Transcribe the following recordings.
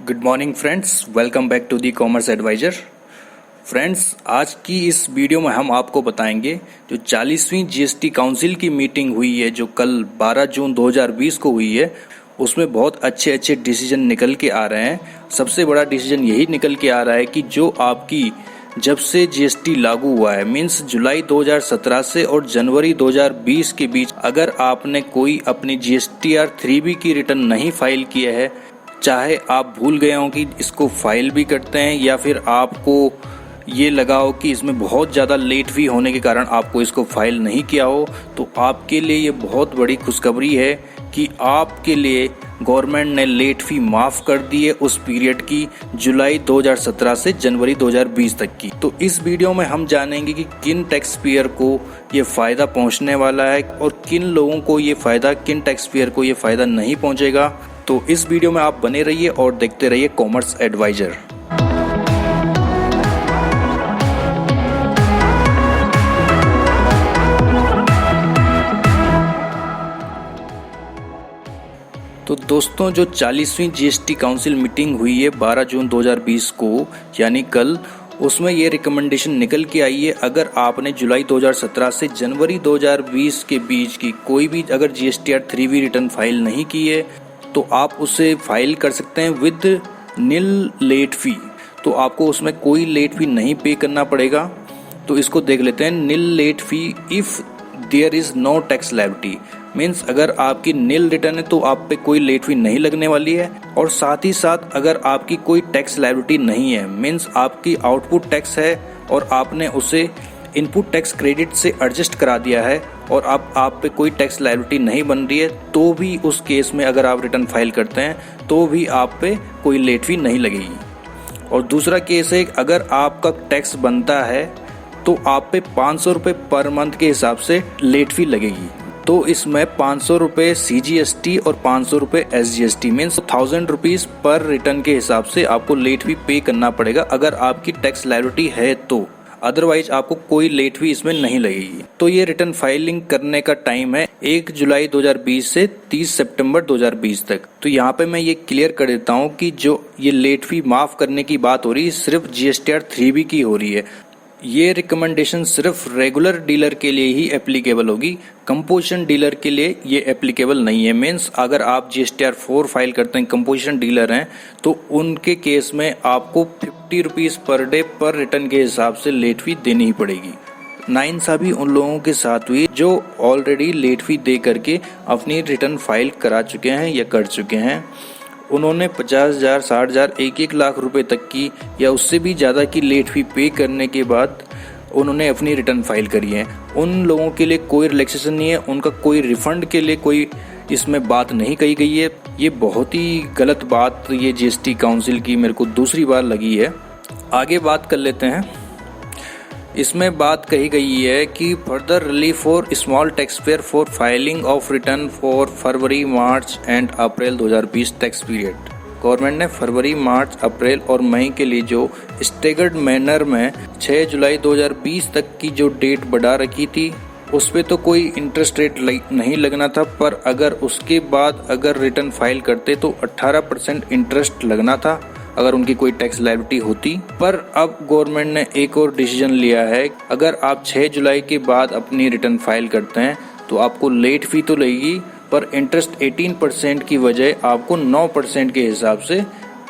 Good morning friends, welcome back to the commerce adviser. Friends, आज की इस video में हम आपको बताएंगे जो 40वीं जीएसटी काउंसिल की मीटिंग हुई है जो कल 12 जून 2020 को हुई है, उसमें बहुत अच्छे डिसीजन निकल के आ रहे हैं। सबसे बड़ा डिसीजन यही निकल के आ रहा है कि जो आपकी जब से जीएसटी लागू हुआ है, मीन्स जुलाई 2017 से और जनवरी 2020 के बीच अगर आपने कोई अपनी जीएसटीआर 3B की रिटर्न नहीं फाइल किया है, चाहे आप भूल गए हो कि इसको फाइल भी करते हैं या फिर आपको ये लगा हो कि इसमें बहुत ज़्यादा लेट फी होने के कारण आपको इसको फाइल नहीं किया हो, तो आपके लिए ये बहुत बड़ी खुशखबरी है कि आपके लिए गवर्नमेंट ने लेट फी माफ़ कर दी है उस पीरियड की, जुलाई 2017 से जनवरी 2020 तक की। तो इस वीडियो में हम जानेंगे कि किन टैक्स पेयर को ये फ़ायदा पहुंचने वाला है और किन लोगों को ये फ़ायदा, किन टैक्स पेयर को ये फ़ायदा नहीं पहुंचेगा। तो इस वीडियो में आप बने रहिए और देखते रहिए कॉमर्स एडवाइजर। तो दोस्तों, जो 40वीं जीएसटी काउंसिल मीटिंग हुई है 12 जून 2020 को, यानी कल, उसमें ये रिकमेंडेशन निकल के आई है अगर आपने जुलाई 2017 से जनवरी 2020 के बीच की कोई भी अगर जीएसटीआर 3B रिटर्न फाइल नहीं की है तो आप उसे फाइल कर सकते हैं विद नील लेट फी। तो आपको उसमें कोई लेट फी नहीं पे करना पड़ेगा। तो इसको देख लेते हैं। Nil late fee if there is no tax liability, means अगर आपकी नील रिटर्न है तो आप पे कोई लेट फी नहीं लगने वाली है। और साथ ही साथ अगर आपकी कोई टैक्स लायबिलिटी नहीं है, मीन्स आपकी आउटपुट टैक्स है और आपने उसे इनपुट टैक्स क्रेडिट से एडजस्ट करा दिया है और अब आप पे कोई टैक्स लायबिलिटी नहीं बन रही है, तो भी उस केस में अगर आप रिटर्न फाइल करते हैं तो भी आप पे कोई लेट फी नहीं लगेगी। और दूसरा केस है, अगर आपका टैक्स बनता है तो आप पे 500 रुपये पर मंथ के हिसाब से लेट फी लगेगी। तो इसमें 500 रुपये CGST और 500 रुपये SGST, मीन्स 1000 रुपीज़ पर रिटर्न के हिसाब से आपको लेट फी पे करना पड़ेगा अगर आपकी टैक्स लायबिलिटी है तो। अदरवाइज आपको कोई लेट फी इसमें नहीं लगेगी। तो ये रिटर्न फाइलिंग करने का टाइम है 1 जुलाई 2020 से 30 सितंबर 2020 तक। तो यहाँ पे मैं ये क्लियर कर देता हूँ कि जो ये लेट फी माफ़ करने की बात हो रही है सिर्फ GSTR 3B की हो रही है। ये रिकमेंडेशन सिर्फ रेगुलर डीलर के लिए ही एप्लीकेबल होगी, कंपोजिशन डीलर के लिए ये एप्लीकेबल नहीं है। मीन्स अगर आप GSTR 4 फाइल करते हैं, कंपोजिशन डीलर हैं, तो उनके केस में आपको 50 रुपीज़ पर डे पर रिटर्न के हिसाब से लेट फी देनी ही पड़ेगी। नाइंसाफ़ी उन लोगों के साथ हुई जो ऑलरेडी लेट फी दे करके अपनी रिटर्न फाइल करा चुके हैं या कर चुके हैं। उन्होंने 50,000, 60,000, 1-1 लाख रुपए तक की या उससे भी ज़्यादा की लेट फी पे करने के बाद उन्होंने अपनी रिटर्न फाइल करी है। उन लोगों के लिए कोई रिलैक्सेशन नहीं है, उनका कोई रिफंड के लिए कोई इसमें बात नहीं कही गई है। ये बहुत ही गलत बात ये जीएसटी काउंसिल की मेरे को दूसरी बार लगी है। आगे बात कर लेते हैं। इसमें बात कही गई है कि further relief for small tax payer for filing of return for February, March and April 2020 tax period. Government ने फरवरी, मार्च, अप्रैल और मई के लिए जो स्टेगर्ड मैनर में 6 जुलाई 2020 तक की जो डेट बढ़ा रखी थी, उस पर तो कोई इंटरेस्ट रेट नहीं लगना था, पर अगर उसके बाद अगर रिटर्न फाइल करते तो 18% इंटरेस्ट लगना था अगर उनकी कोई टैक्स लायबिलिटी होती। पर अब गवर्नमेंट ने एक और डिसीजन लिया है, अगर आप 6 जुलाई के बाद अपनी रिटर्न फाइल करते हैं तो आपको लेट फी तो लगेगी, पर इंटरेस्ट 18% की वजह आपको 9% के हिसाब से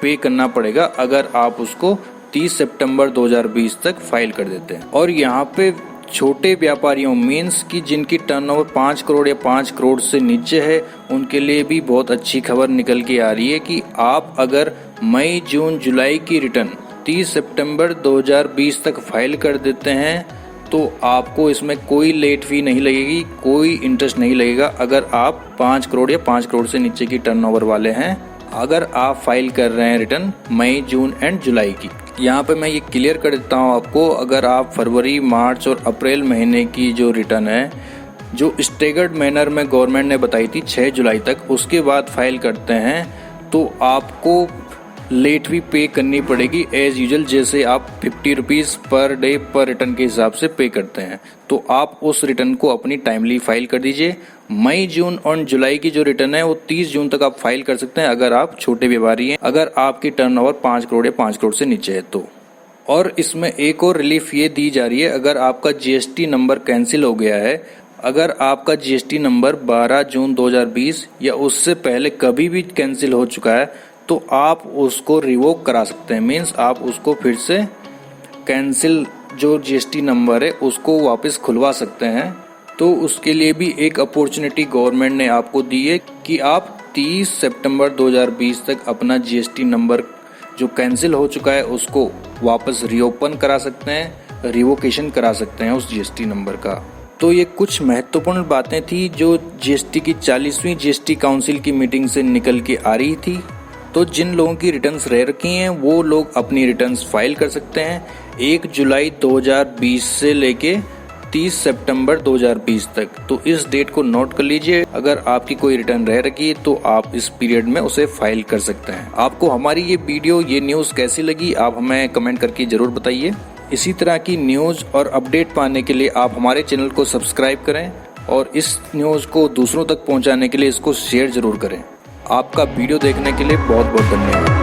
पे करना पड़ेगा अगर आप उसको 30 सितंबर 2020 तक फाइल कर देते हैं। और यहाँ पे छोटे व्यापारियों, मीन्स कि जिनकी टर्नओवर 5 करोड़ या 5 करोड़ से नीचे है, उनके लिए भी बहुत अच्छी खबर निकल के आ रही है कि आप अगर मई, जून, जुलाई की रिटर्न 30 सितंबर 2020 तक फाइल कर देते हैं तो आपको इसमें कोई लेट फी नहीं लगेगी, कोई इंटरेस्ट नहीं लगेगा अगर आप 5 करोड़ या 5 करोड़ से नीचे की टर्नओवर वाले हैं, अगर आप फाइल कर रहे हैं रिटर्न मई, जून एंड जुलाई की। यहाँ पे मैं ये क्लियर कर देता हूँ आपको, अगर आप फरवरी, मार्च और अप्रैल महीने की जो रिटर्न है, जो स्टेगर्ड मैनर में गवर्नमेंट ने बताई थी 6 जुलाई तक, उसके बाद फाइल करते हैं तो आपको लेट फी पे करनी पड़ेगी एज यूजुअल, जैसे आप 50 रुपीज़ पर डे पर रिटर्न के हिसाब से पे करते हैं। तो आप उस रिटर्न को अपनी टाइमली फाइल कर दीजिए मई, जून और जुलाई की जो रिटर्न है वो 30 जून तक आप फाइल कर सकते हैं अगर आप छोटे व्यापारी हैं, अगर आपकी टर्नओवर 5 करोड़ या 5 करोड़ से नीचे है तो। और इसमें एक और रिलीफ ये दी जा रही है, अगर आपका जीएसटी नंबर कैंसिल हो गया है, अगर आपका जीएसटी नंबर 12 जून 2020 या उससे पहले कभी भी कैंसिल हो चुका है तो आप उसको रिवोक करा सकते हैं। मीन्स आप उसको फिर से कैंसिल जो जीएसटी नंबर है उसको वापस खुलवा सकते हैं। तो उसके लिए भी एक अपॉर्चुनिटी गवर्नमेंट ने आपको दी है कि आप 30 सितंबर 2020 तक अपना जीएसटी नंबर जो कैंसिल हो चुका है उसको वापस रीओपन करा सकते हैं, रिवोकेशन करा सकते हैं उस जीएसटी नंबर का। तो ये कुछ महत्वपूर्ण बातें थी जो जीएसटी की 40वीं जीएसटी काउंसिल की मीटिंग से निकल के आ रही थी। तो जिन लोगों की रिटर्न्स रह रखी हैं वो लोग अपनी रिटर्न्स फाइल कर सकते हैं 1 जुलाई 2020 से लेके 30 सितंबर 2020 तक। तो इस डेट को नोट कर लीजिए, अगर आपकी कोई रिटर्न रह रखी है तो आप इस पीरियड में उसे फाइल कर सकते हैं। आपको हमारी ये वीडियो, ये न्यूज़ कैसी लगी आप हमें कमेंट करके जरूर बताइए। इसी तरह की न्यूज़ और अपडेट पाने के लिए आप हमारे चैनल को सब्सक्राइब करें और इस न्यूज़ को दूसरों तक पहुंचाने के लिए इसको शेयर जरूर करें। आपका वीडियो देखने के लिए बहुत बहुत धन्यवाद।